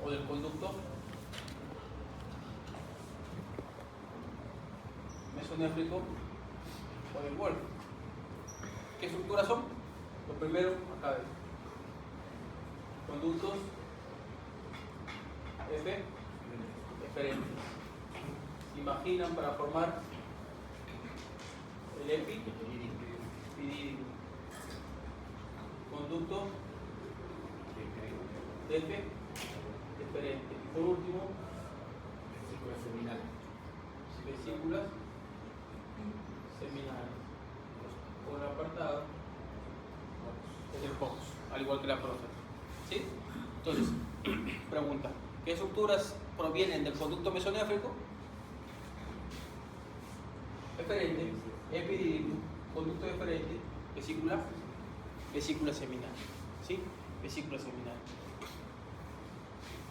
o del conducto mesonéfrico o del Wolff. ¿Qué estructuras son? Lo primero, acá ven. Conductos F diferentes. ¿Se imaginan para formar el epidídico? Conducto F diferente. Y por último, vesículas seminales. Con el apartado es el POX, al igual que la próstata. ¿Sí? Entonces, pregunta: ¿qué estructuras provienen del conducto mesonéfrico? Eferente, epidídico, conducto deferente, vesícula seminal. ¿Sí? Vesícula seminal.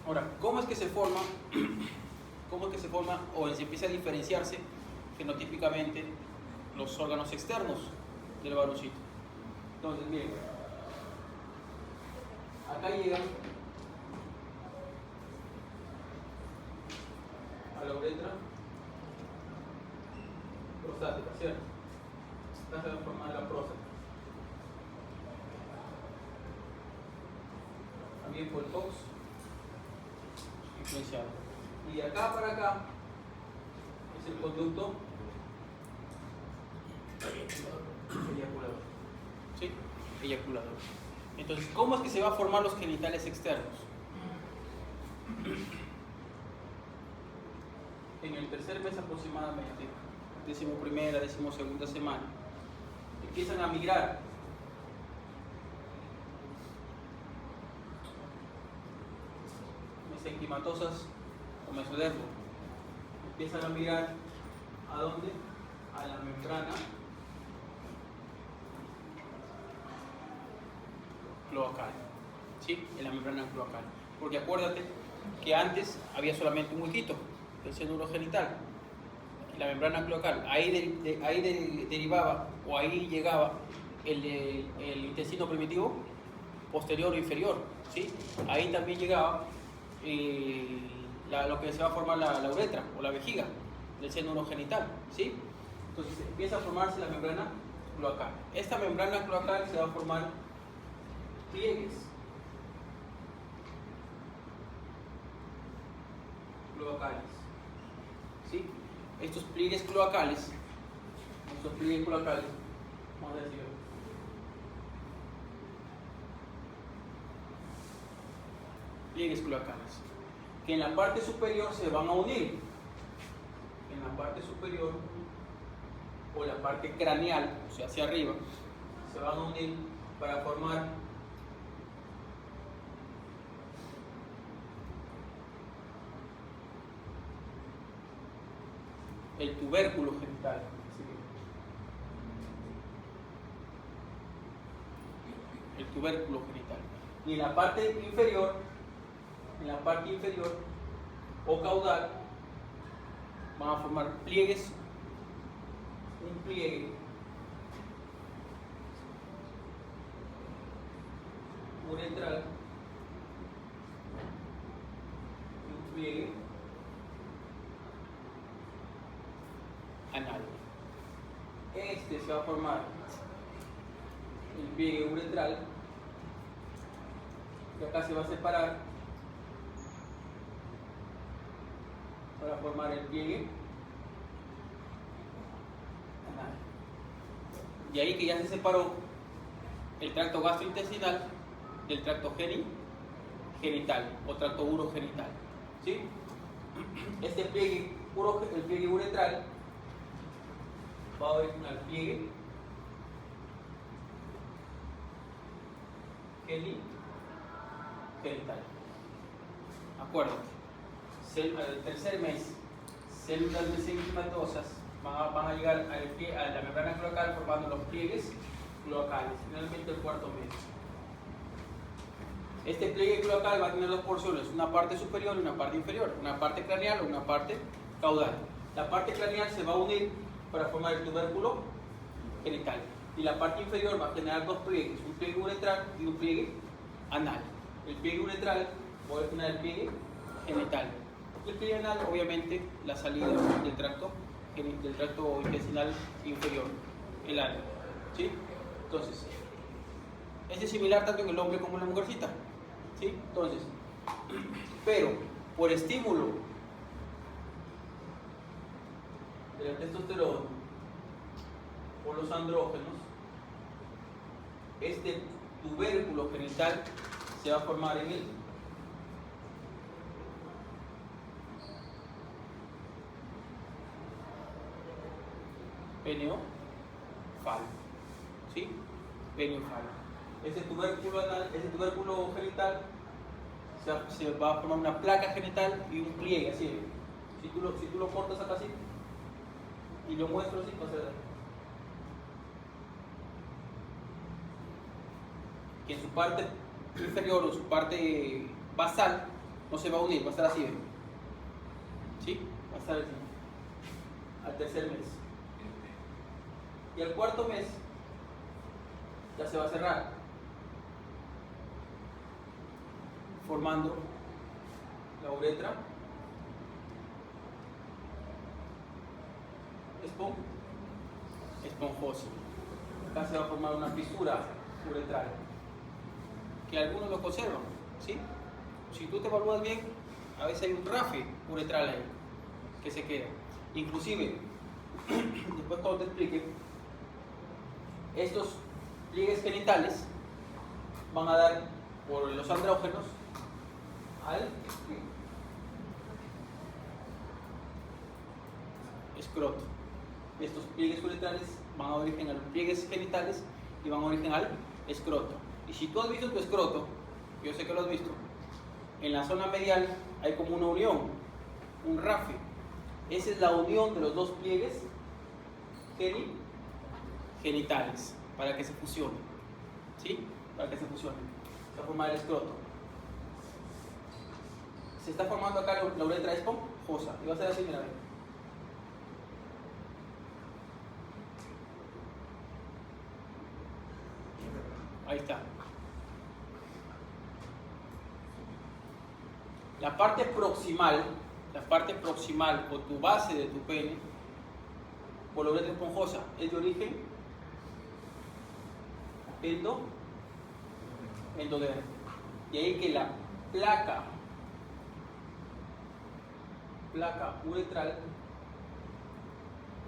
Ahora, ¿cómo es que se forma? ¿Cómo es que se forma o se empieza a diferenciarse fenotípicamente los órganos externos del varoncito? Entonces, miren, acá llegan a la uretra prostática, ¿cierto? Esta es la forma de la próstata. También por el POX influenciado. Y de acá para acá es el conducto eyaculador. ¿Sí? Eyaculador. Entonces, ¿cómo es que se van a formar los genitales externos? En el tercer mes aproximadamente, 11ª, 12ª semana, empiezan a migrar mesenquimatosas o mesodermo. Empiezan a migrar ¿a dónde? A la membrana cloacal. ¿Sí? En la membrana cloacal. Porque acuérdate que antes había solamente un huequito del seno urogenital. La membrana cloacal, ahí derivaba o ahí llegaba el intestino primitivo posterior o inferior, ¿sí? Ahí también llegaba lo que se va a formar la uretra o la vejiga del seno urogenital, ¿sí? Entonces empieza a formarse la membrana cloacal. Esta membrana cloacal se va a formar pliegues cloacales, ¿sí? Estos pliegues cloacales, vamos a decirlo, pliegues cloacales, que en la parte superior se van a unir, en la parte superior o la parte craneal, o sea hacia arriba, se van a unir para formar el tubérculo genital. El tubérculo genital. Y en la parte inferior o caudal, van a formar pliegues, un pliegue uretral y un pliegue anal. Este se va a formar el pliegue uretral, que acá se va a separar para formar el pliegue anal. Y ahí que ya se separó el tracto gastrointestinal del tracto genital o tracto urogenital, ¿sí? Este pliegue, el pliegue uretral, va a originar pliegue genital. Acuérdate, al tercer mes, células mesenquimatosas van a llegar a la membrana cloacal formando los pliegues cloacales, finalmente el cuarto mes. Este pliegue cloacal va a tener dos porciones, una parte superior y una parte inferior, una parte craneal o una parte caudal. La parte craneal se va a unir para formar el tubérculo genital y la parte inferior va a generar dos pliegues, un pliegue uretral y un pliegue anal. El pliegue uretral Voy a final del pliegue genital. Y el pliegue anal, obviamente, la salida del tracto intestinal inferior, el ano. ¿Sí? Entonces, este es similar tanto en el hombre como en la mujercita. ¿Sí? Entonces, pero por estímulo de la testosterona o los andrógenos, este tubérculo genital se va a formar en el peneo falo. ¿Sí? Peneo falo. Ese tubérculo anal, ese tubérculo genital se va a formar una placa genital y un pliegue así. Si tú lo cortas acá así y lo muestro así, va a ser que en su parte inferior o su parte basal no se va a unir, va a estar así, ¿ven? ¿Sí? Va a estar así al tercer mes. Y al cuarto mes ya se va a cerrar, formando la uretra esponjosa. Acá se va a formar una fisura uretral, que algunos lo conservan, ¿sí? Si tú te evalúas bien, a veces hay un rafe uretral ahí, que se queda. Inclusive, después cuando te explique, estos pliegues genitales van a dar por los andrógenos al escroto. Estos pliegues uretrales van a dar origen a los pliegues genitales y van a dar origen al escroto. Y si tú has visto tu escroto, yo sé que lo has visto, en la zona medial hay como una unión, un rafe. Esa es la unión de los dos pliegues genitales para que se fusionen. ¿Sí? Para que se fusionen. Se va a formar el escroto. Se está formando acá la uretra esponjosa. Y va a ser así, mira. Ahí está. La parte proximal o tu base de tu pene, por la uretra esponjosa, es de origen endodermo. Y ahí que la placa uretral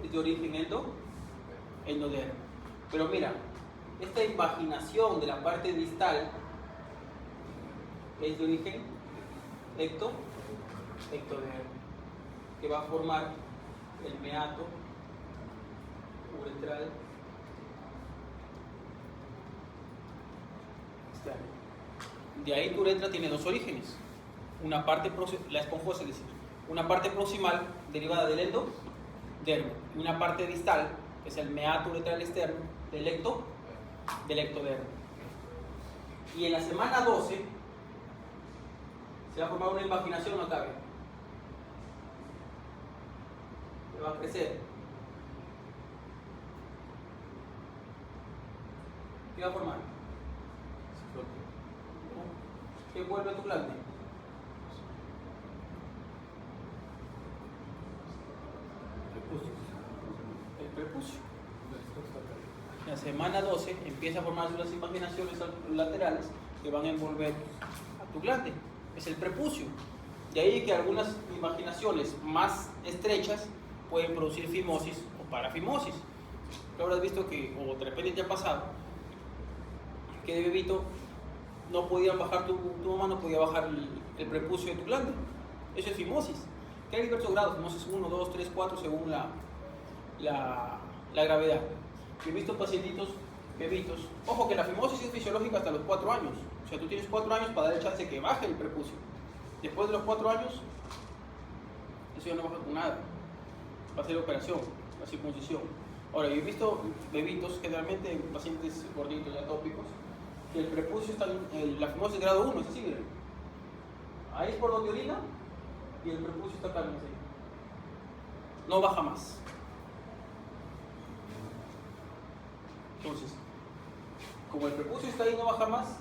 es de origen endodermo. Pero mira, esta invaginación de la parte distal es de origen ectodermo, que va a formar el meato uretral externo. De ahí tu uretra tiene dos orígenes, una parte la esponjosa, es decir, una parte proximal derivada del endodermo y una parte distal, que es el meato uretral externo del ectodermo. Y en la semana 12 se va a formar una invaginación acá, ¿ven? Se va a crecer. ¿Qué va a formar? ¿Qué vuelve a tu glande? El prepucio. En la semana 12 empieza a formarse unas invaginaciones laterales que van a envolver a tu glande. Es el prepucio. De ahí que algunas invaginaciones más estrechas pueden producir fimosis o parafimosis. Tú habrás visto que, o de repente te ha pasado, que de bebito no podían bajar, tu mamá no podía bajar el prepucio de tu glande. Eso es fimosis. Que hay diversos grados, fimosis 1, 2, 3, 4, según la gravedad. Yo he visto pacientitos, bebitos, ojo que la fimosis es fisiológica hasta los 4 años. O sea, tú tienes 4 años para dar el chance de que baje el prepucio. Después de los 4 años, eso ya no baja con nada. Va a ser operación, la circuncisión. Ahora, yo he visto bebitos, generalmente pacientes gorditos y atópicos, que el prepucio está la fimosis es grado 1, es así, ¿verdad? Ahí es por donde orina y el prepucio está acá, así. No baja más. Entonces, como el prepucio está ahí, no baja más,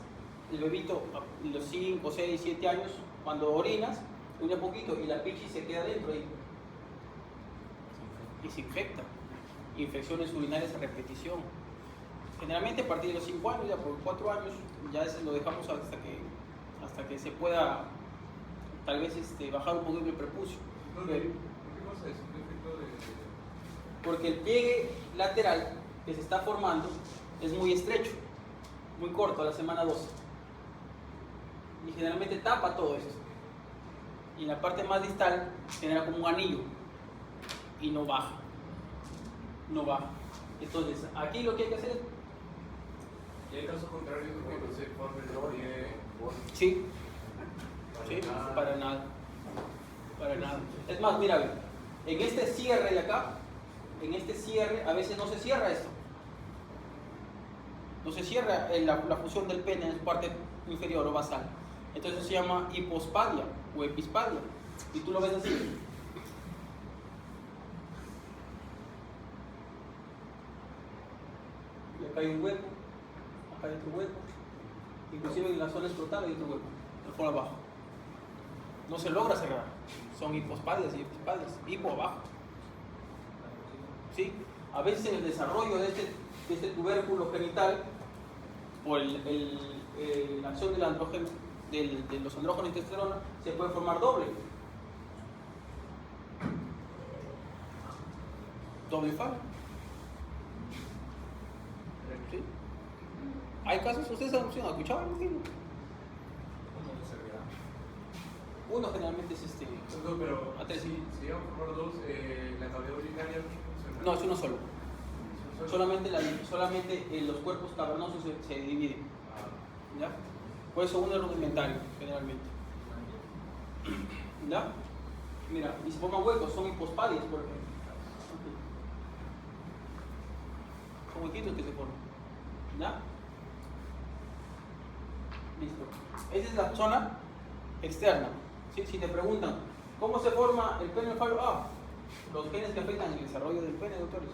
el bebito a los 5, 6, 7 años, cuando orinas, un poquito y la pichi se queda dentro y se infecta. Infecciones urinarias a repetición. Generalmente a partir de los 5 años, ya por 4 años, ya lo dejamos hasta que se pueda tal vez bajar un poquito el prepucio. ¿Por qué pasa eso? ¿Qué efecto de...? Porque el pliegue lateral que se está formando es muy estrecho, muy corto a la semana 12. Y generalmente tapa todo eso. Y en la parte más distal genera como un anillo y no baja. No baja. Entonces, aquí lo que hay que hacer es... ¿Y hay casos contrarios que no se forme el pliegue? Sí. Sí, para nada. Para nada. Es más, mira, ve, en este cierre de acá, en este cierre, a veces no se cierra esto. No se cierra la fusión del pene en su parte inferior o basal. Entonces se llama hipospadia o epispadia. Y tú lo ves así. Y acá hay un hueco, acá hay otro hueco. Inclusive en la zona escrotal hay otro hueco, por abajo. No se logra cerrar. Son hipospadias y epispadias. Hipo abajo. ¿Sí? A veces en el desarrollo de este tubérculo genital, por la acción del andrógeno, de los andrógenos y testosterona, se puede formar doble fallo. ¿Sí? Hay casos, ustedes han escuchado, imagino. Uno generalmente es No, pero a tres. si llegan a formar dos, la cavidad urinaria funciona. No, es uno solo. Solamente los cuerpos cavernosos se dividen. ¿Ya? Por eso uno es rudimentario, generalmente. ¿Ya? Mira, y se forman huecos, son hipospadias, por ejemplo. Son huequitos que se forman. ¿Ya? Listo. Esa es la zona externa. ¿Sí? Si te preguntan, ¿cómo se forma el pene fallo? Los genes que afectan el desarrollo del pene, doctores.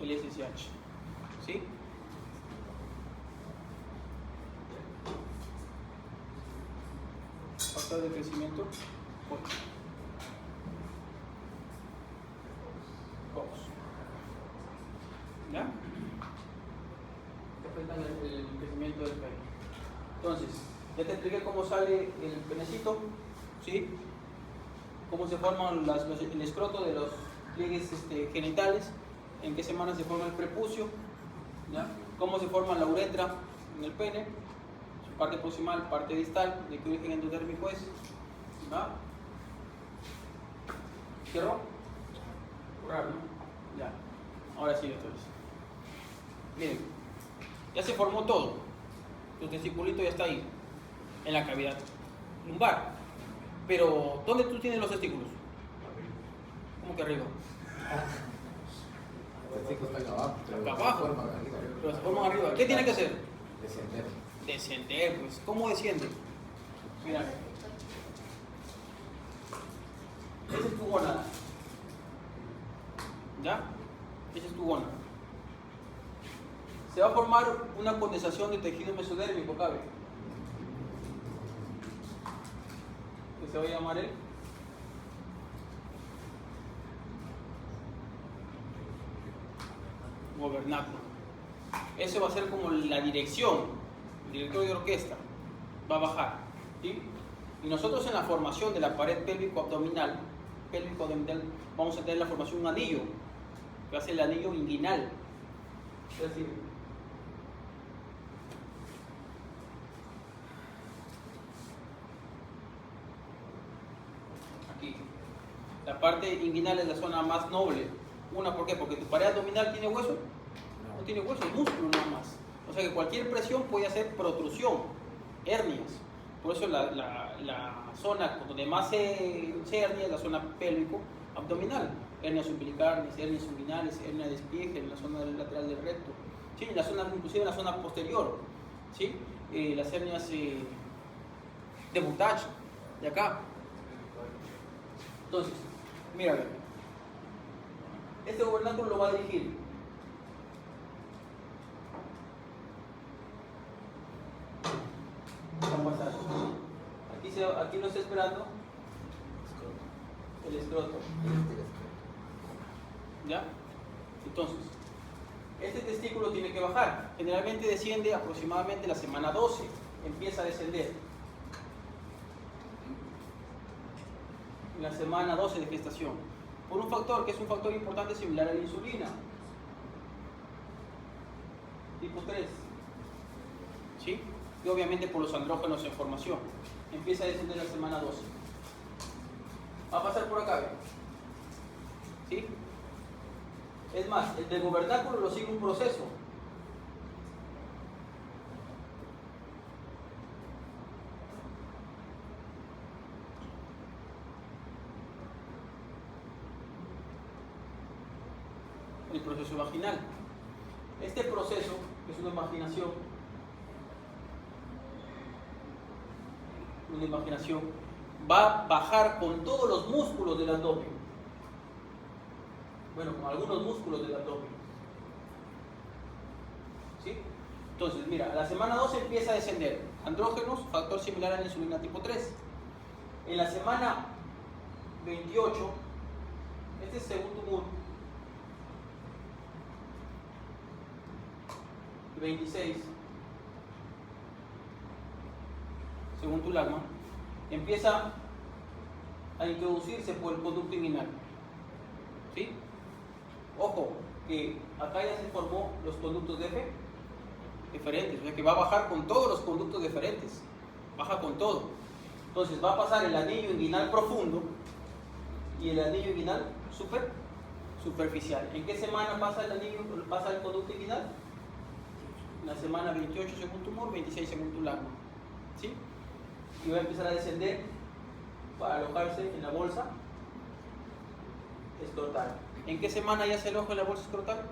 El SSH. ¿Sí? Factor de crecimiento. COX. ¿Ya? Que afectan el crecimiento del pene. Entonces, ya te expliqué cómo sale el penecito, ¿sí? Cómo se forman el escroto de los pliegues genitales, en qué semana se forma el prepucio, ¿ya? Cómo se forma la uretra en el pene, su parte proximal, parte distal, de qué origen endodérmico es, ¿ya? ¿Cierro? Raro, ¿no? Ya. Ahora sí, doctores. Miren, ya se formó todo. Tu testiculito ya está ahí, en la cavidad lumbar. Pero, ¿dónde tú tienes los testículos? ¿Cómo que arriba? Los testículos están abajo. Acá abajo. Pero se forman arriba. ¿Qué tiene que hacer? Descender. Descender, pues. ¿Cómo desciende? Mira. Esa es tu gónada. ¿Ya? Esa es tu gónada. Se va a formar una condensación de tejido mesodérmico, cabe. ¿Qué se va a llamar él? Gobernáculo. Eso va a ser como la dirección, el director de orquesta. Va a bajar. ¿Sí? Y nosotros en la formación de la pared pélvico-abdominal, vamos a tener la formación de un anillo, que va a ser el anillo inguinal. Es decir, aquí. La parte inguinal es la zona más noble. ¿Por qué? Porque tu pared abdominal tiene hueso. No tiene hueso, es músculo nada más. O sea que cualquier presión puede hacer protrusión, hernias. Por eso la zona donde más se hernia es la zona pélvico-abdominal. Hernias umbilicales, hernias inguinales, hernia de despieje en la zona lateral del recto. ¿Sí? En la zona, inclusive en la zona posterior. ¿Sí? Las hernias de Butach, de acá. Entonces, mira, este gobernáculo lo va a dirigir aquí lo está esperando el escroto. ¿Ya? Entonces, este testículo tiene que bajar. Generalmente desciende aproximadamente la semana 12. Empieza a descender. En la semana 12 de gestación. Por un factor que es un factor importante similar a la insulina. Tipo 3. ¿Sí? Y obviamente por los andrógenos en formación. Empieza a descender en la semana 12. Va a pasar por acá. ¿Sí? Es más, el del gobernáculo lo sigue un proceso. El proceso vaginal. Este proceso, que es una imaginación, va a bajar con todos los músculos del abdomen. Bueno, con algunos músculos del abdomen. ¿Sí? Entonces, mira, a la semana 12 empieza a descender. Andrógenos, factor similar a la insulina tipo 3. En la semana 28, este es según tumor. 26, según tu lagma, empieza a introducirse por el conducto inguinal. ¿Sí? Ojo, que acá ya se formó los conductos deferentes, o sea que va a bajar con todos los conductos deferentes, baja con todo. Entonces va a pasar el anillo inguinal profundo y el anillo inguinal superficial. ¿En qué semana pasa el conducto inguinal? En la semana 28 según tumor, 26 según tu lagma. ¿Sí? Y va a empezar a descender para alojarse en la bolsa escrotal. ¿En qué semana ya se aloja en la bolsa escrotal?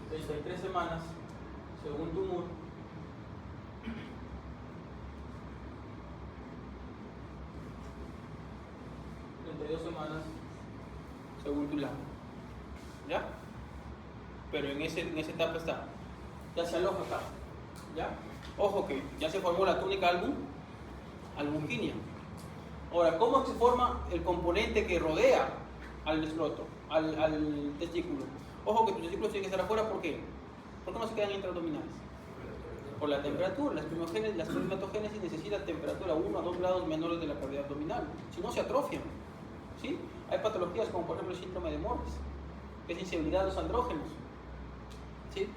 33 semanas según tumor. 32 semanas según tu lagma. ¿Ya? Pero en esa etapa está. Ya se aloja acá. ¿Ya? Ojo que ya se formó la túnica albunquinia. Ahora, ¿cómo se forma el componente que rodea al escroto, al testículo? Ojo que tus testículos tienen que estar afuera, ¿por qué? ¿Por qué no se quedan intraabdominales? Por la temperatura. La espermatogénesis necesita temperatura 1 a 2 grados menores de la cavidad abdominal. Si no, se atrofian. ¿Sí? Hay patologías como por ejemplo el síndrome de Morris, que es insensibilidad a los andrógenos. ¿Sí?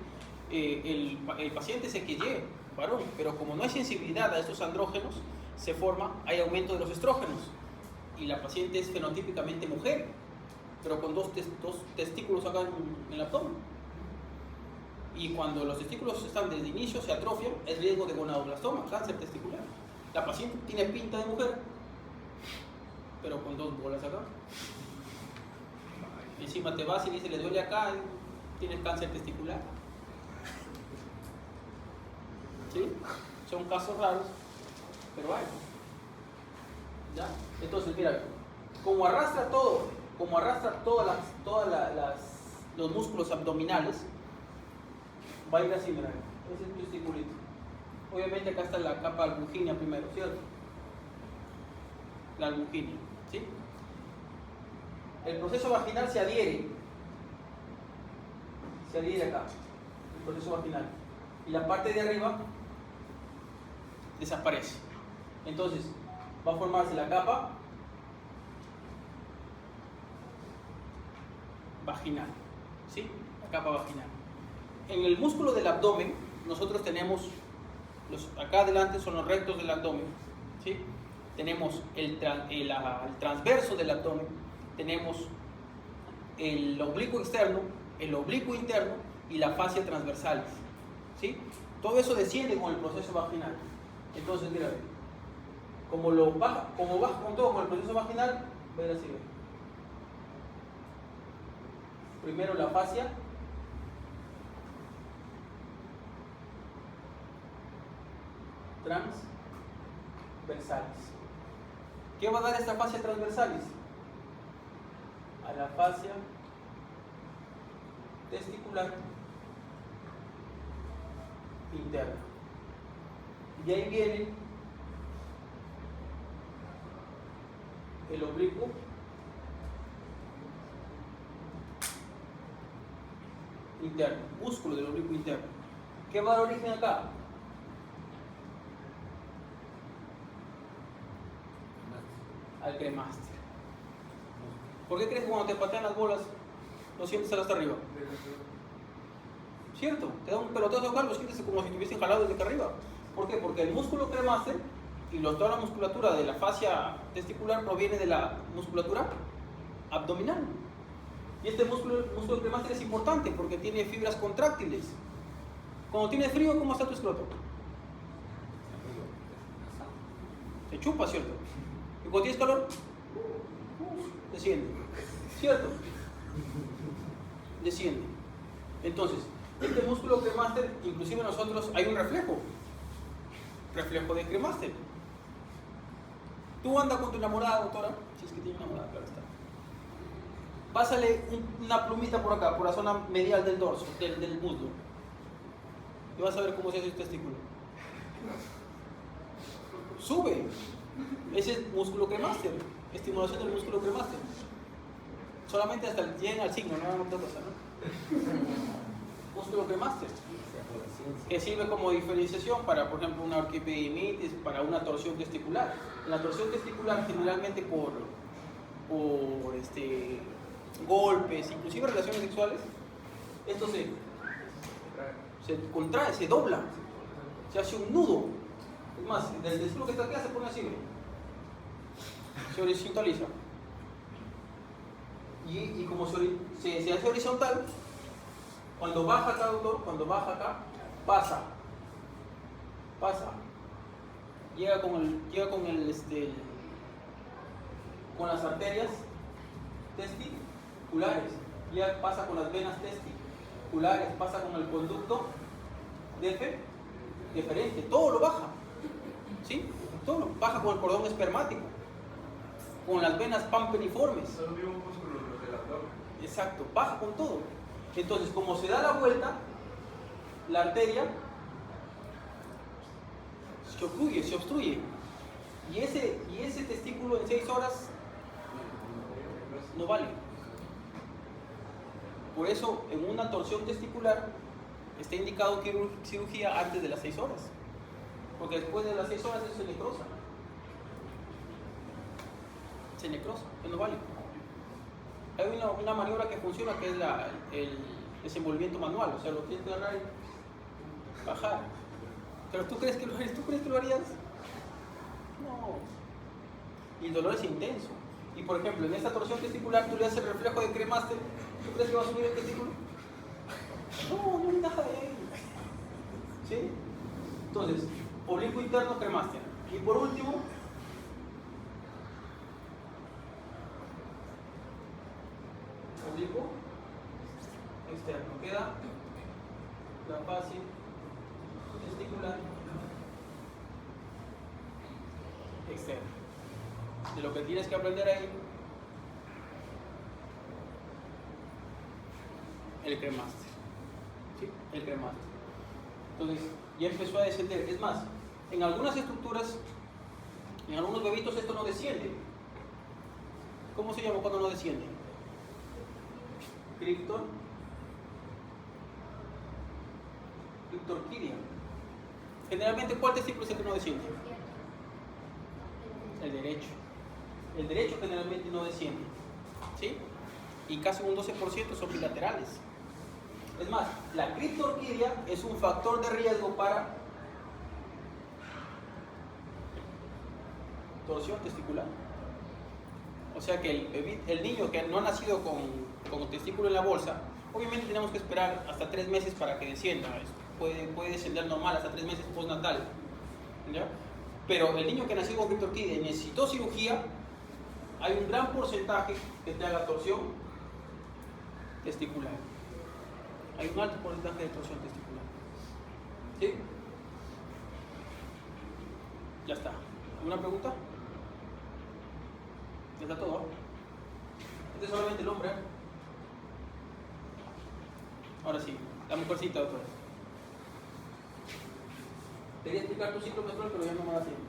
El paciente es XY, varón, pero como no hay sensibilidad a estos andrógenos, hay aumento de los estrógenos y la paciente es fenotípicamente mujer, pero con dos testículos acá en el abdomen. Y cuando los testículos están desde inicio, se atrofian, es riesgo de gonadoblastoma, cáncer testicular. La paciente tiene pinta de mujer, pero con 2 bolas acá. Encima te vas y dices, le duele acá, tienes cáncer testicular. ¿Sí? Son casos raros, pero hay. ¿Ya? Entonces, mira, como arrastra todos los músculos abdominales, va a ir así, mira, ese es tu testiculito. Obviamente acá está la capa albunquinia primero, ¿cierto? La albunquinia, ¿sí? El proceso vaginal se adhiere acá, el proceso vaginal, y la parte de arriba desaparece. Entonces va a formarse la capa vaginal, ¿sí? La capa vaginal. En el músculo del abdomen nosotros tenemos acá adelante son los rectos del abdomen, ¿sí? Tenemos el transverso del abdomen, tenemos el oblicuo externo, el oblicuo interno y la fascia transversalis, ¿sí? Todo eso desciende con el proceso vaginal. Entonces, mira, como baja con todo con el proceso vaginal, va a ir así. Primero la fascia, transversalis. ¿Qué va a dar esta fascia transversalis? A la fascia testicular interna. De ahí viene el oblicuo interno, músculo del oblicuo interno. ¿Qué va a dar origen acá? Al cremaster. ¿Por qué crees que cuando te patean las bolas lo sientes hasta arriba? ¿Cierto? Te da un pelotazo acá, lo sientes como si estuviesen jalado desde acá arriba. ¿Por qué? Porque el músculo cremaster y toda la musculatura de la fascia testicular proviene de la musculatura abdominal. Y este músculo cremaster es importante porque tiene fibras contráctiles. Cuando tienes frío, ¿cómo está tu escroto? Se chupa, ¿cierto? Y cuando tienes calor, desciende. ¿Cierto? Desciende. Entonces, este músculo cremaster, inclusive nosotros, hay un reflejo de cremaster. Tú andas con tu enamorada, doctora, si es que tiene enamorada, claro está. Pásale una plumita por acá, por la zona medial del dorso, del muslo. Y vas a ver cómo se hace el testículo. Sube. Ese es músculo cremaster, estimulación del músculo cremaster. Solamente hasta lleguen al signo, no otra cosa, ¿no? Músculo cremaster, que sirve como diferenciación para, por ejemplo, una orquiepididimitis, para una torsión testicular. La torsión testicular generalmente por golpes, inclusive relaciones sexuales, esto se contrae, se dobla, se hace un nudo. Es más, del testículo que está acá se pone así, ¿ve? Se horizontaliza. Y como se hace horizontal, cuando baja acá, doctor, cuando baja acá, pasa, llega con las arterias testiculares, pasa con las venas testiculares, pasa con el conducto deferente, todo lo baja, ¿sí? Todo lo baja con el cordón espermático, con las venas pamperiformes. Solo digo un músculo del abdomen. Exacto, baja con todo. Entonces, como se da la vuelta, la arteria se obstruye. Y ese testículo en 6 horas no vale. Por eso, en una torsión testicular, está indicado cirugía antes de las 6 horas. Porque después de las 6 horas eso se necrosa. Que no vale. Hay una maniobra que funciona, que es el desenvolvimiento manual, o sea, lo tienes que agarrar y bajar. Pero ¿tú crees que lo harías? No. Y el dolor es intenso. Y por ejemplo, en esta torsión testicular tú le haces el reflejo de cremaster, ¿tú crees que va a subir el testículo? No hay nada de él. ¿Sí? Entonces, oblicuo interno, cremaster. Y por último, oblicuo externo. Queda la fascia testicular externa. De lo que tienes que aprender ahí, el cremaster. ¿Sí? El cremaster. Entonces, ya empezó a descender. Es más, en algunas estructuras, en algunos bebitos esto no desciende. ¿Cómo se llama cuando no desciende? Criptorquidia. Generalmente, ¿cuál testículo es el que no desciende? El derecho. El derecho generalmente no desciende, ¿sí? Y casi un 12% son bilaterales. Es más, la criptorquidia es un factor de riesgo para torsión testicular. O sea que el niño que no ha nacido con testículo en la bolsa, obviamente tenemos que esperar hasta 3 meses para que descienda. Puede descender normal hasta 3 meses postnatal, ¿ya? Pero el niño que nació con criptorquidia y necesitó cirugía, hay un gran porcentaje que te haga torsión testicular. Hay un alto porcentaje de torsión testicular. ¿Sí? Ya está. ¿Alguna pregunta? Ya está todo. Este es solamente el hombre. Ahora sí, la mujercita, doctora. Quería explicar tu ciclo menstrual, pero ya no me da tiempo.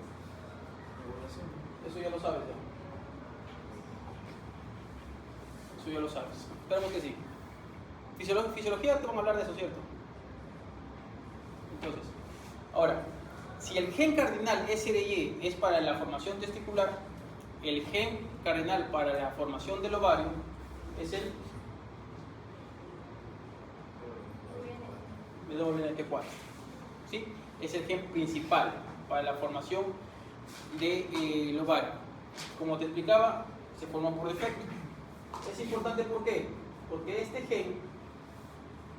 Eso ya lo sabes ya. Eso ya lo sabes. Esperamos que sí. Fisiología te van a hablar de eso, ¿cierto? Entonces, ahora, si el gen cardinal SRY es para la formación testicular, el gen cardinal para la formación del ovario es el WNT4. ¿Sí? Es el gen principal para la formación del ovario. Como te explicaba, se forma por defecto. Es importante, ¿por qué? Porque este gen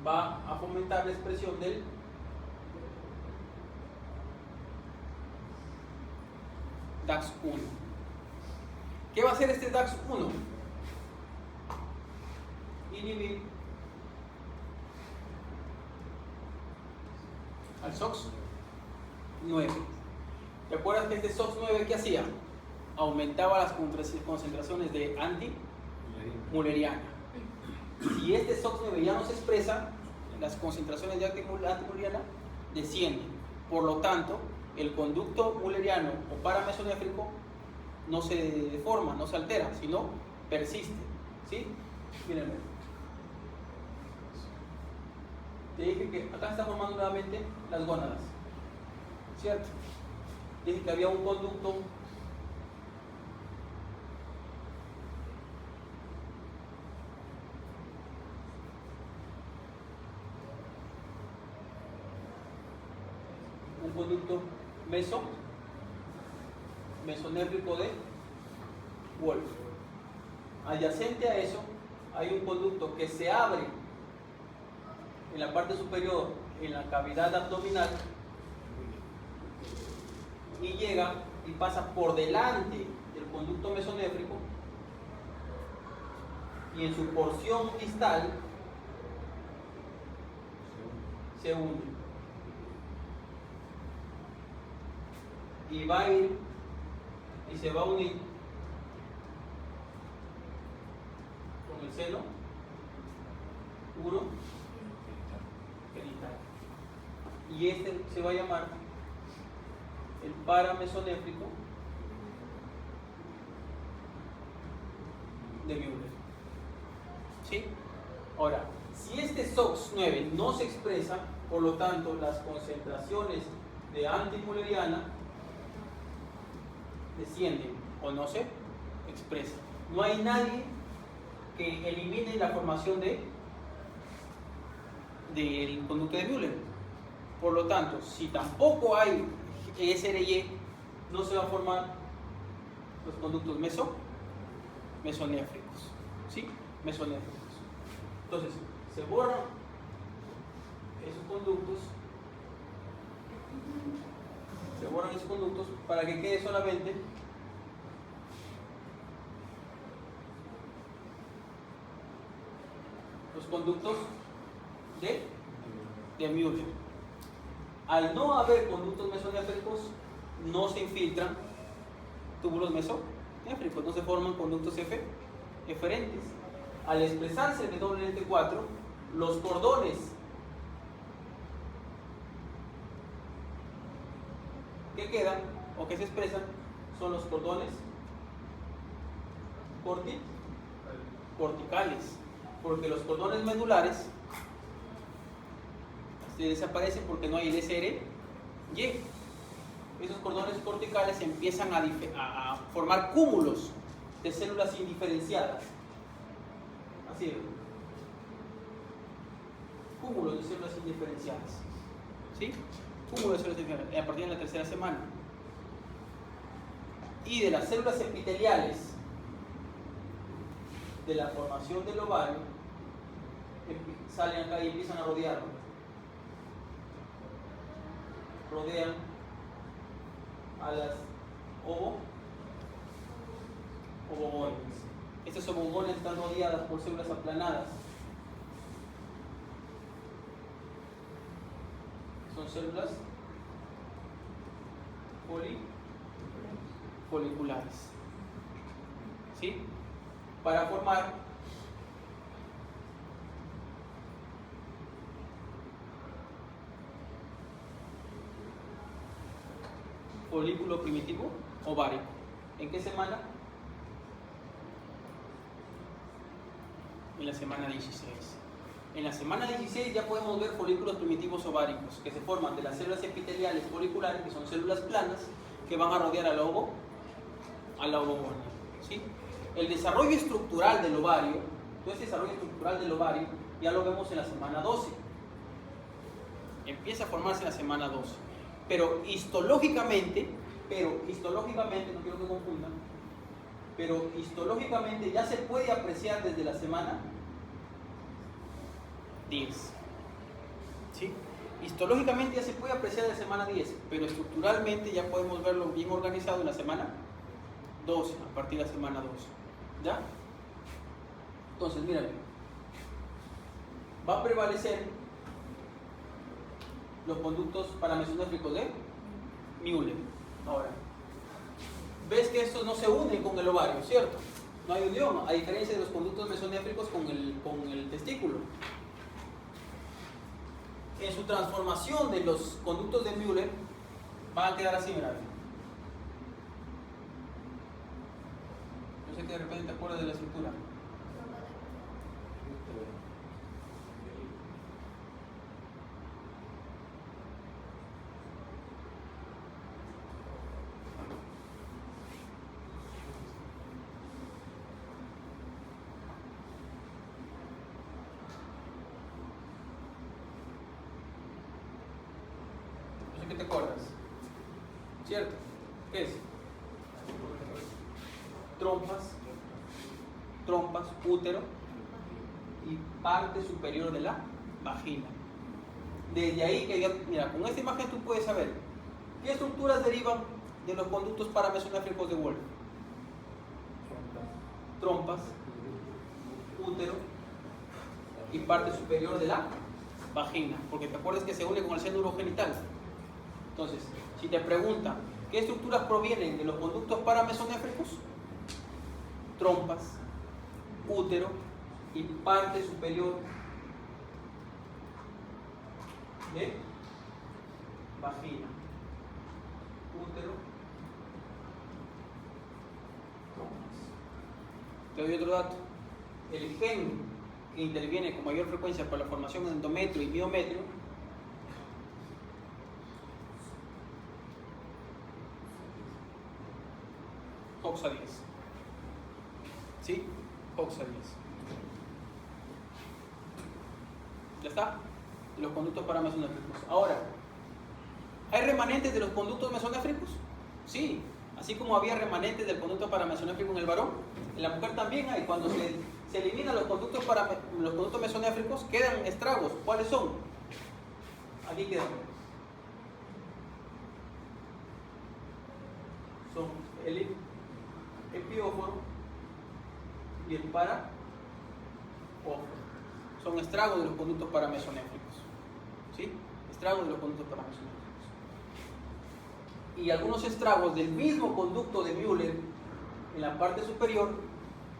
va a fomentar la expresión del DAX1. ¿Qué va a hacer este DAX1? Inhibir al SOX9. ¿Te acuerdas que este SOX9 qué hacía? Aumentaba las concentraciones de anti-mulleriana. Si este SOX9 ya no se expresa, las concentraciones de anti-mulleriana descienden. Por lo tanto, el conducto mulleriano o paramesonéfrico no se deforma, no se altera, sino persiste. ¿Sí? Mírenme. Te dije que acá está formando nuevamente las gónadas. ¿Cierto? Dije que había un conducto mesonéfrico de Wolff. Adyacente a eso hay un conducto que se abre en la parte superior, en la cavidad abdominal, y llega y pasa por delante del conducto mesonéfrico, y en su porción distal se une y va a ir y se va a unir con el seno urogenital, y este se va a llamar el paramesonéfrico de Müller. ¿Sí? Ahora, si este SOX9 no se expresa, por lo tanto las concentraciones de antimulleriana descienden o no se expresan. No hay nadie que elimine la formación del conducto de Müller. Por lo tanto, si tampoco hay SRY, no se van a formar los conductos mesonéfricos. ¿Sí? Mesonéfricos. Entonces, se borran esos conductos para que quede solamente los conductos de Müller. Al no haber conductos mesonéfricos, no se infiltran túbulos mesonéfricos, no se forman conductos eferentes. Al expresarse el WNT4, los cordones que quedan o que se expresan son los cordones corticales, porque los cordones medulares se desaparecen porque no hay el SRY. Esos cordones corticales empiezan a formar cúmulos de células indiferenciadas. Así es. Cúmulos de células indiferenciadas. ¿Sí? Cúmulos de células indiferenciadas a partir de la tercera semana. Y de las células epiteliales de la formación del ovario salen acá y empiezan a rodearlo. Rodean a las ovogones. Estas ovogones están rodeadas por células aplanadas. Son células foliculares. ¿Sí? Para formar folículo primitivo ovárico. ¿En qué semana? En la semana 16. En la semana 16 ya podemos ver folículos primitivos ováricos que se forman de las células epiteliales foliculares, que son células planas, que van a rodear al óvulo góneo, ¿sí? El desarrollo estructural del ovario, todo ese desarrollo estructural del ovario, ya lo vemos en la semana 12. Empieza a formarse en la semana 12. Pero histológicamente, no quiero que confundan, pero histológicamente ya se puede apreciar desde la semana 10. ¿Sí? Histológicamente ya se puede apreciar desde la semana 10, pero estructuralmente ya podemos verlo bien organizado en la semana 12, a partir de la semana 12. ¿Ya? Entonces, mírame. Va a prevalecer los conductos paramesonéfricos de Müller. Ahora, ves que estos no se unen con el ovario, ¿cierto? No hay unión, a diferencia de los conductos mesonéfricos con el testículo. En su transformación de los conductos de Müller van a quedar así, mirad. Yo sé que de repente te acuerdas de la estructura. ¿Qué te acuerdas? ¿Cierto? ¿Qué es? Trompas, útero y parte superior de la vagina. Desde ahí que ya, mira, con esta imagen tú puedes saber qué estructuras derivan de los conductos paramesonéfricos de Wolff. Trompas, útero y parte superior de la vagina, porque te acuerdas que se une con el seno urogenital. Entonces, si te preguntan qué estructuras provienen de los conductos paramesonéfricos, trompas, útero y parte superior de vagina. Útero, trompas. Te doy otro dato. El gen que interviene con mayor frecuencia para la formación de endometrio y miometrio OXA10. ¿Sí? OXA10. ¿Ya está? Los conductos paramesonéfricos. Ahora, ¿hay remanentes de los conductos mesonéfricos? Sí. Así como había remanentes del conducto paramesonéfrico en el varón, en la mujer también hay. Cuando se eliminan los conductos mesonéfricos, quedan estragos. ¿Cuáles son? Aquí quedan. Son el epióforo y el paraóforo. Son estragos de los conductos paramesonéfricos. ¿Sí? Estragos de los conductos paramesonéfricos. Y algunos estragos del mismo conducto de Müller en la parte superior,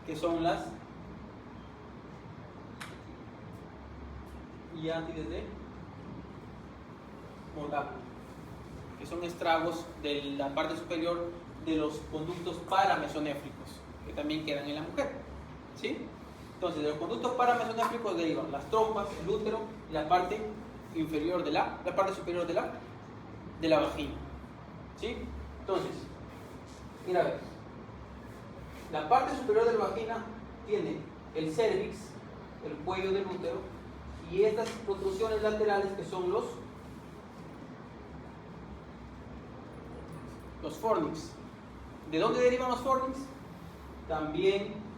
que son las hiátides de Moldavia, que son estragos de la parte superior de los conductos paramesonéfricos, que también quedan en la mujer. ¿Sí? Entonces, de los conductos paramesonéfricos derivan las trompas, el útero y la parte inferior de la parte superior de la vagina. ¿Sí? Entonces, mira a ver. La parte superior de la vagina tiene el cérvix, el cuello del útero, y estas protrusiones laterales que son los fornix. ¿De dónde derivan los fornix? También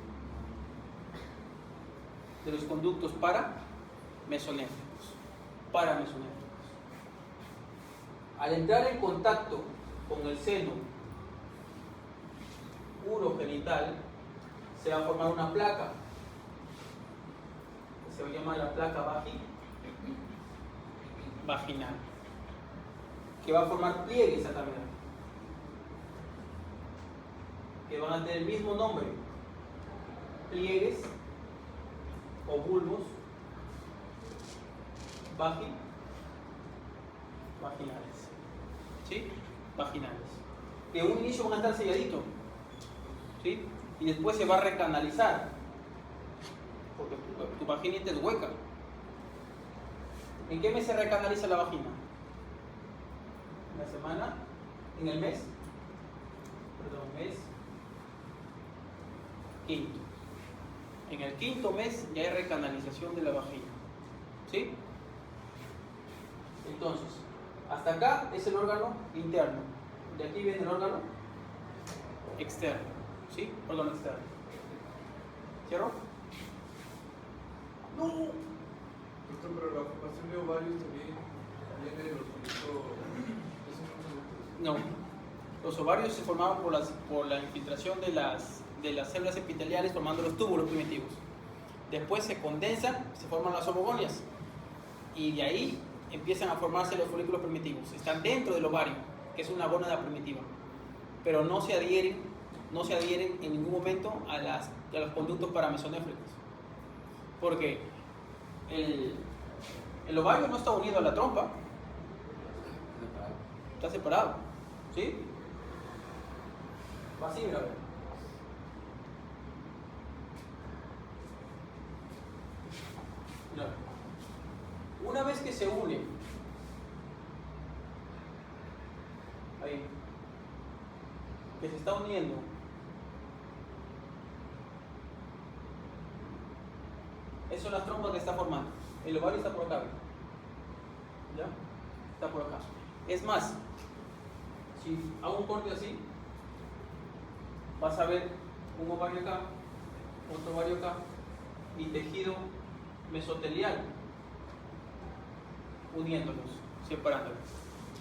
de los conductos paramesonéfricos. Al entrar en contacto con el seno urogenital, se va a formar una placa que se va a llamar la placa vaginal, que va a formar pliegues acá, que van a tener el mismo nombre: pliegues o bulbos vaginales. ¿Sí? vaginales. De un inicio van a estar selladitos, ¿sí? Y después se va a recanalizar, porque tu vaginita es hueca. ¿En qué mes se recanaliza la vagina? ¿En la semana? ¿En el mes? Perdón, mes quinto. En el quinto mes ya hay recanalización de la vagina, ¿sí? Entonces, hasta acá es el órgano interno. De aquí viene el órgano externo, ¿sí? Órgano externo. ¿Cierro? ¡No! Doctor, pero la formación de ovarios también viene de los folículos. No. Los ovarios se formaban por la infiltración de las células epiteliales formando los túbulos primitivos. Después se condensan, se forman las ovogonias. Y de ahí empiezan a formarse los folículos primitivos. Están dentro del ovario, que es una gónada primitiva. Pero no se adhieren en ningún momento a los conductos paramesonéfricos. Porque el ovario no está unido a la trompa. Está separado. ¿Sí? Va así, mira, a ver. Mira. Una vez que se une, ahí, que se está uniendo, eso es la trompa que está formando. El ovario está por acá, ¿ya? Está por acá. Es más, si hago un corte así, vas a ver un ovario acá, otro ovario acá y tejido mesotelial uniéndolos, separándolos.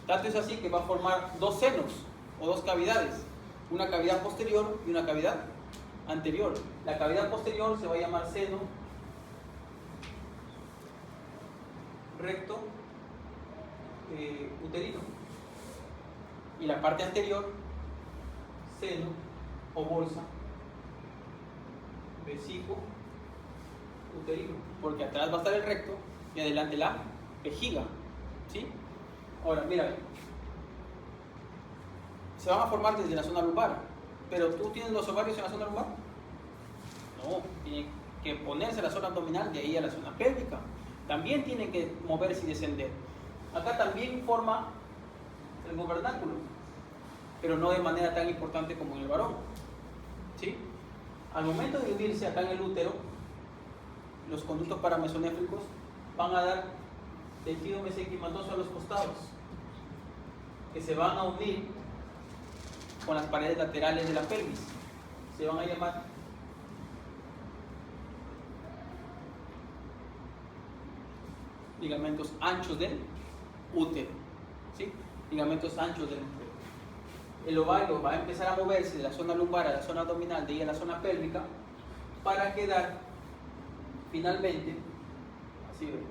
Tanto es así que va a formar dos senos o dos cavidades, una cavidad posterior y una cavidad anterior. La cavidad posterior se va a llamar seno recto uterino y la parte anterior seno o bolsa vesico uterino, porque atrás va a estar el recto y adelante la vejiga, ¿sí? Ahora, mira, se van a formar desde la zona lumbar, pero ¿tú tienes los ovarios en la zona lumbar? No, tienen que ponerse en la zona abdominal, de ahí a la zona pélvica. También tienen que moverse y descender. Acá también forma el gobernáculo, pero no de manera tan importante como en el varón, ¿sí? Al momento de unirse acá en el útero, los conductos paramesonéfricos van a dar tejido mesenquimatoso a los costados, que se van a unir con las paredes laterales de la pelvis. Se van a llamar ligamentos anchos del útero, ¿sí? Ligamentos anchos del útero. El ovario va a empezar a moverse de la zona lumbar a la zona abdominal, de ahí a la zona pélvica, para quedar finalmente, así ve,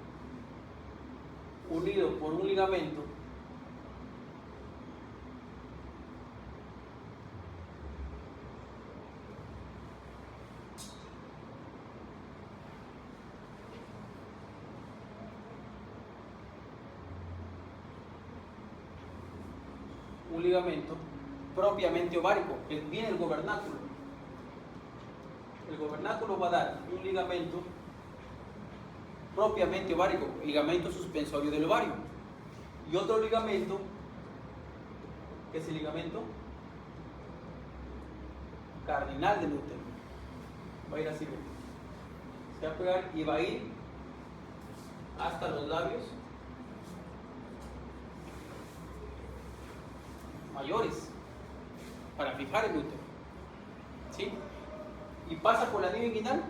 unido por un ligamento propiamente ovárico, que viene el gobernáculo. El gobernáculo va a dar un ligamento propiamente ovárico, ligamento suspensorio del ovario, y otro ligamento que es el ligamento cardinal del útero. Va a ir así, se va a pegar y va a ir hasta los labios mayores para fijar el útero, ¿sí? Y pasa por el anillo inguinal,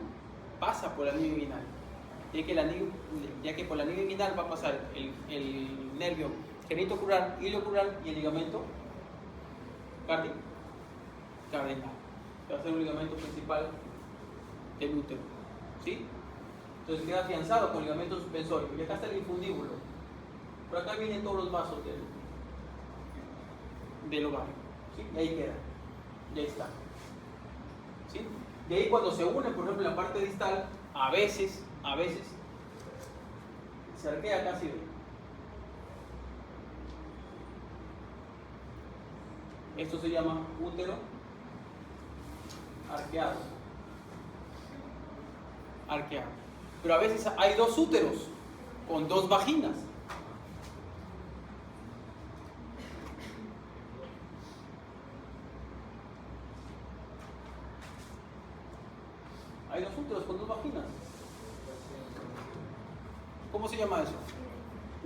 pasa por el anillo inguinal, ya que por el anillo inguinal va a pasar el nervio genitocrural, ilioocrural y el ligamento cardinal, que va a ser un ligamento principal del útero, ¿sí? Entonces queda afianzado con el ligamento suspensorio, y acá está el infundíbulo, por acá vienen todos los vasos del ovario, ¿sí? Y ahí queda, y ahí está, ¿sí? De ahí cuando se une, por ejemplo, la parte distal, a veces, se arquea casi, Esto se llama útero arqueado. Arqueado. Pero a veces hay dos úteros con dos vaginas. Hay dos úteros con dos vaginas. ¿Cómo se llama eso?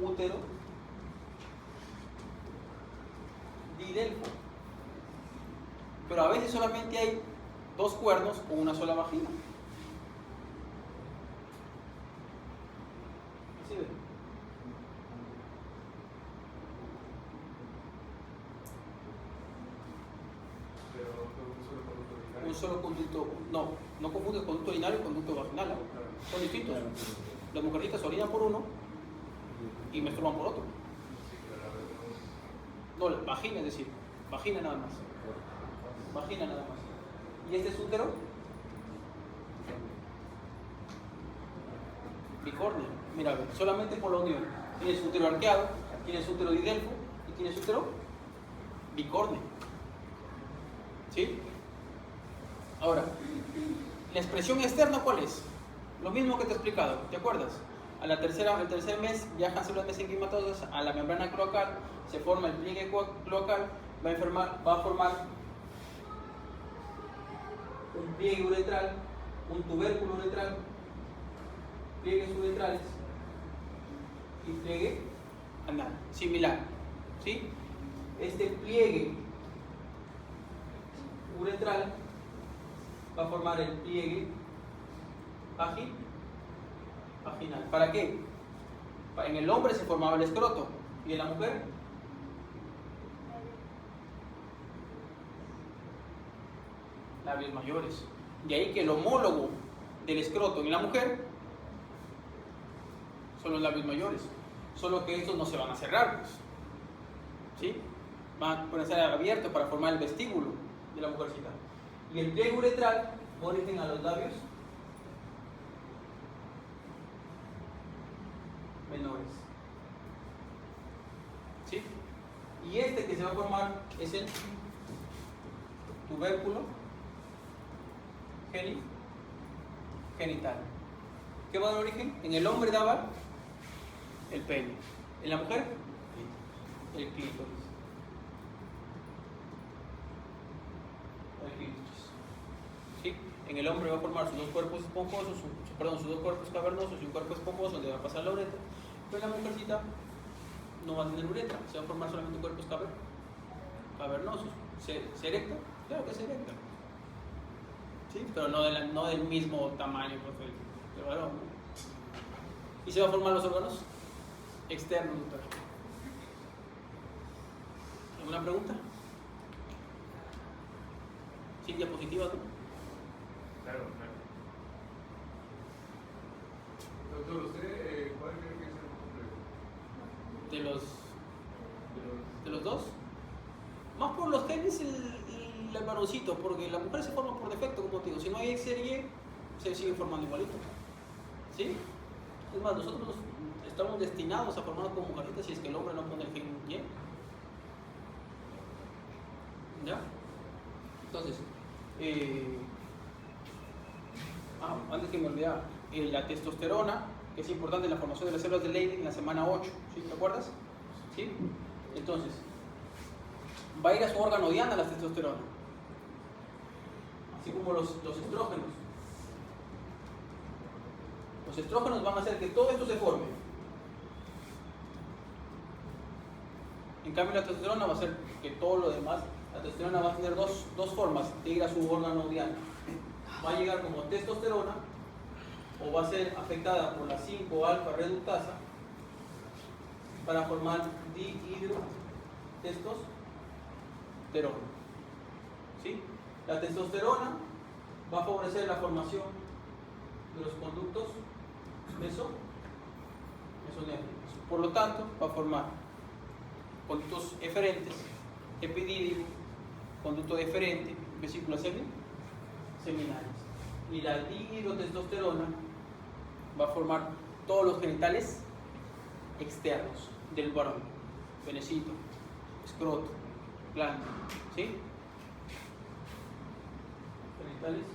Útero didelfo. Pero a veces solamente hay dos cuernos con una sola vagina. ¿Sí ven? Pero un solo conducto urinario. Un solo conducto, no confundes conducto urinario y conducto vaginal, ¿no? Son distintos. Las mujercitas orinan por uno y menstruan por otro. Sí, claro, No, la vagina, es decir, vagina nada más. Vagina nada más. ¿Y este es útero? Bicornio. Mira, solamente por la unión. Tienes útero arqueado, tienes útero didelfo y tienes útero bicornio. ¿Sí? Ahora, la expresión externa, ¿cuál es? Lo mismo que te he explicado, ¿te acuerdas? Al tercer mes viajan células mesenquimatosas a la membrana cloacal, se forma el pliegue cloacal, va a formar un pliegue uretral, un tubérculo uretral, pliegues uretrales y pliegue anal, similar. ¿Sí? Este pliegue uretral va a formar el pliegue vaginal. ¿Para qué? En el hombre se formaba el escroto y en la mujer labios mayores. De ahí que el homólogo del escroto en la mujer son los labios mayores, solo que estos no se van a cerrar, pues. ¿Sí? Van a estar abiertos para formar el vestíbulo de la mujercita. Y el pliegue uretral origen a los labios menores. ¿Sí? Y este que se va a formar es el tubérculo genital. ¿Qué va a dar origen? En el hombre daba el pene, en la mujer el clítoris. ¿Sí? En el hombre va a formar sus dos cuerpos esponjosos, sus dos cuerpos cavernosos y un cuerpo esponjoso donde va a pasar la uretra. Pero la mujercita no va a tener uretra, se va a formar solamente cuerpos cavernosos. ¿Se erecta? Claro que se erecta. ¿Sí? Pero no del mismo tamaño pues, del varón, ¿no? Y se van a formar los órganos externos. ¿Alguna pregunta? ¿Sin diapositivas, no? Claro, claro. Doctor, ¿usted cuál cree que es el complejo? ¿De los dos? Más por los genes el varoncito, porque la mujer se forma por defecto, como te digo. Si no hay X y Y, se sigue formando igualito. ¿Sí? Es más, nosotros estamos destinados a formarnos como mujercitas si es que el hombre no pone el gen Y. ¿Ya? Entonces, antes que me olvidara, la testosterona, que es importante en la formación de las células de Leydig en la semana 8, ¿sí? ¿Te acuerdas? ¿Sí? Entonces, va a ir a su órgano diana la testosterona, así como los estrógenos. Los estrógenos van a hacer que todo esto se forme. En cambio, la testosterona va a hacer que todo lo demás, la testosterona va a tener dos formas de ir a su órgano diana. Va a llegar como testosterona o va a ser afectada por la 5-alfa reductasa para formar dihidrotestosterona. ¿Sí? La testosterona va a favorecer la formación de los conductos mesonéfricos. Por lo tanto, va a formar conductos eferentes, epidídimo, conducto deferente, vesículas seminales. Y la dihidrotestosterona va a formar todos los genitales externos del varón: penecito, escroto, glándula, ¿sí? Genitales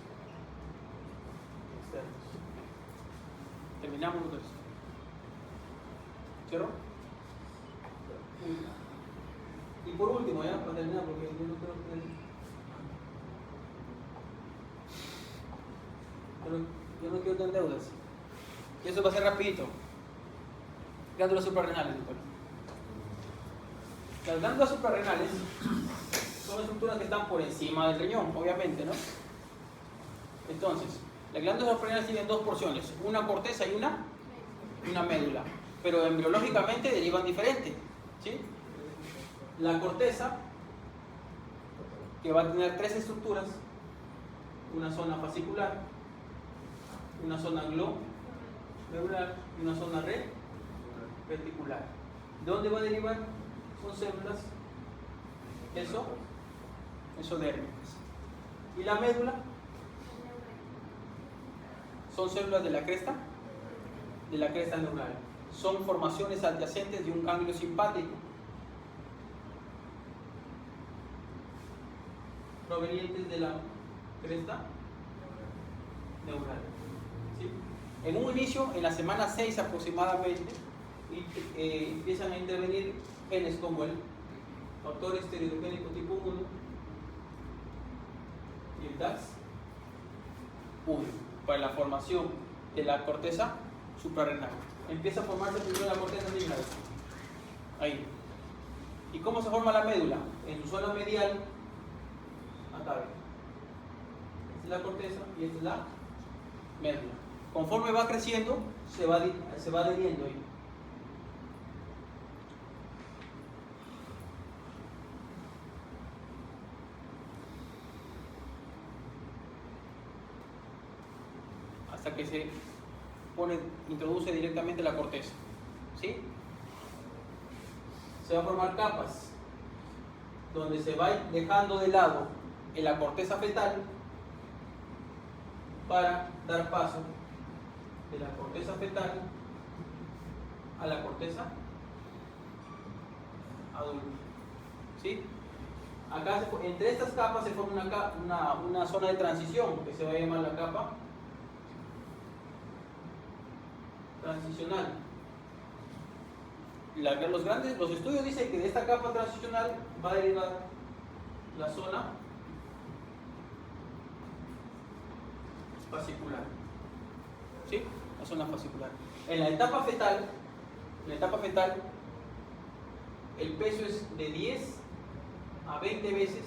externos. Terminamos los dos. ¿Cierro? Y por último, ya, para terminar, porque yo no creo que... Yo no quiero tener deudas. Y eso va a ser rapidito. Glándulas suprarrenales, doctor. Las glándulas suprarrenales son estructuras que están por encima del riñón, obviamente, ¿no? Entonces, las glándulas suprarrenales tienen dos porciones, una corteza y una médula, pero embriológicamente derivan diferente, ¿sí? La corteza, que va a tener tres estructuras, una zona fascicular, una zona glomerular y una zona reticular. ¿De dónde va a derivar? Son células exodérmicas. ¿Y la médula? Son células de la cresta neural. Son formaciones adyacentes de un ganglio simpático provenientes de la cresta neural. ¿Sí? En un inicio, en la semana 6 aproximadamente, empiezan a intervenir genes como el factor esteroidogénico tipo 1 y el DAX1 para la formación de la corteza suprarrenal. Empieza a formarse primero la corteza lineal. Ahí. ¿Y cómo se forma la médula? En su zona medial, acá. Esta es la corteza y esta es la médula. Conforme va creciendo, se va adheriendo ahí. Hasta que se introduce directamente la corteza. ¿Sí? Se va a formar capas donde se va dejando de lado en la corteza fetal para dar paso de la corteza fetal a la corteza adulta. ¿Sí? Acá, entre estas capas se forma una zona de transición que se va a llamar la capa transicional. Los estudios dicen que de esta capa transicional va a derivar la zona fascicular. ¿Sí? La zona fascicular. En la etapa fetal, el peso es de 10 a 20 veces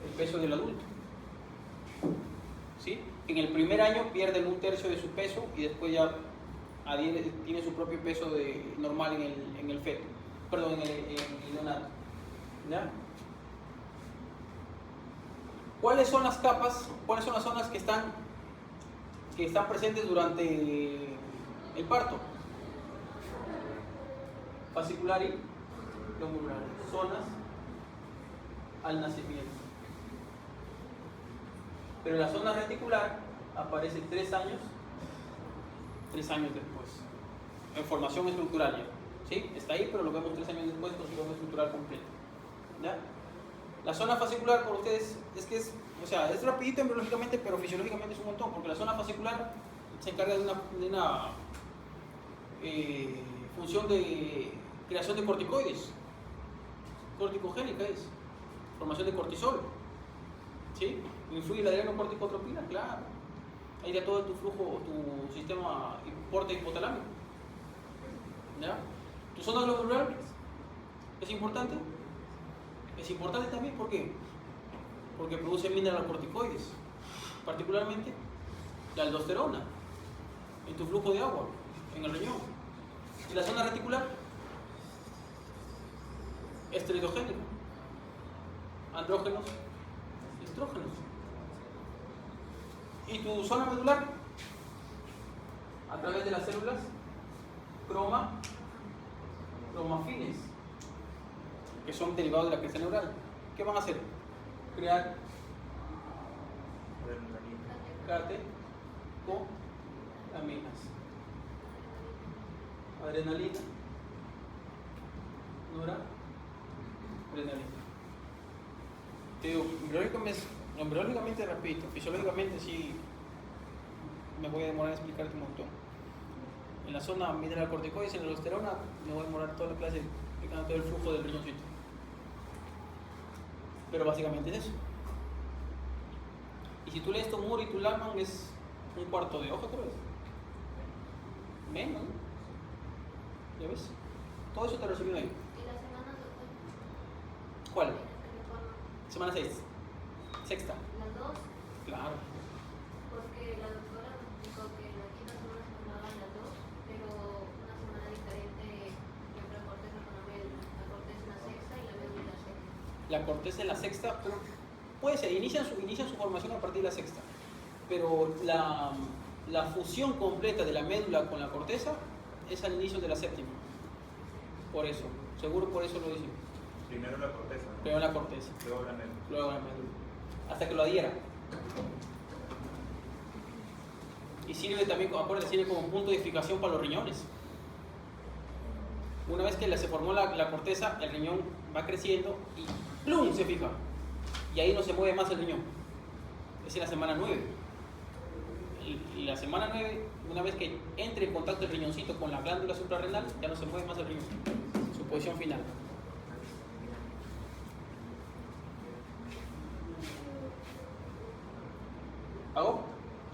el peso del adulto. ¿Sí? En el primer año pierden 1/3 de su peso y después ya tiene su propio peso normal en el feto, perdón, en el neonato. ¿Ya? ¿Cuáles son las capas, cuáles son las zonas que están presentes durante el parto? Fascicular y glomerular, zonas al nacimiento. Pero la zona reticular aparece 3 años después, en formación estructural ya. ¿Sí? Está ahí, pero lo vemos 3 años después con su forma estructural completa. ¿Ya? La zona fascicular, por ustedes, es rapidito embriológicamente, pero fisiológicamente es un montón, porque la zona fascicular se encarga de una función de creación de corticoides, corticogénica es, formación de cortisol. ¿Sí? ¿Influye la adrenocorticotropina? Claro. Ahí de todo tu flujo, tu sistema porte hipotalámico. ¿Ya? ¿Tu zona glomerular es importante? Es importante también, ¿por qué? Porque produce mineralocorticoides, particularmente la aldosterona en tu flujo de agua, en el riñón. ¿Y la zona reticular? Esteroidogénico, andrógenos, estrógenos. ¿Y tu zona medular? A través de las células cromafines, que son derivados de la cresta neural. ¿Qué van a hacer? Crear catecolaminas, adrenalina, Adrenalina. Te digo, embriológicamente repito, fisiológicamente sí me voy a demorar en explicarte un montón. En la zona mineralocorticoides y en la aldosterona me voy a demorar toda la clase explicando todo el flujo del riñoncito. Pero básicamente es eso. Y si tú lees tu Moore y tu Lehmann es un cuarto de hoja, creo. Menos, ¿no? ¿Ya ves? Todo eso te resumió ahí. ¿Y las semanas, doctor? ¿Cuál? ¿En el informe? Semana 6. Sexta. Las dos, Claro. porque la doctora nos explicó que la quinta semana se formaban las dos, pero una semana diferente, por ejemplo, la corteza con la médula. La corteza en la sexta y la médula en la séptima. La corteza en la sexta, pero puede ser, inician su formación a partir de la sexta. Pero la fusión completa de la médula con la corteza es al inicio de la séptima. Por eso, seguro por eso lo dicen. Primero la corteza, ¿no? Primero la corteza, Luego la médula. luego la médula. Hasta que lo adhiera. Y sirve también, acuérdense, sirve como punto de fijación para los riñones. Una vez que se formó la corteza, el riñón va creciendo y ¡plum! Se fija. Y ahí no se mueve más el riñón. Es en la semana 9. Y la semana 9, una vez que entre en contacto el riñoncito con la glándula suprarrenal, ya no se mueve más el riñón. Su posición final. ¿Hago?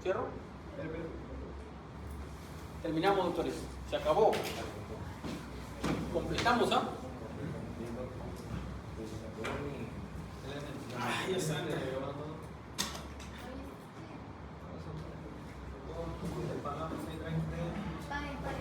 ¿Cierro? Terminamos, doctores. Se acabó. Completamos, ¿ah? Ay, Dios santo. Paren, paren.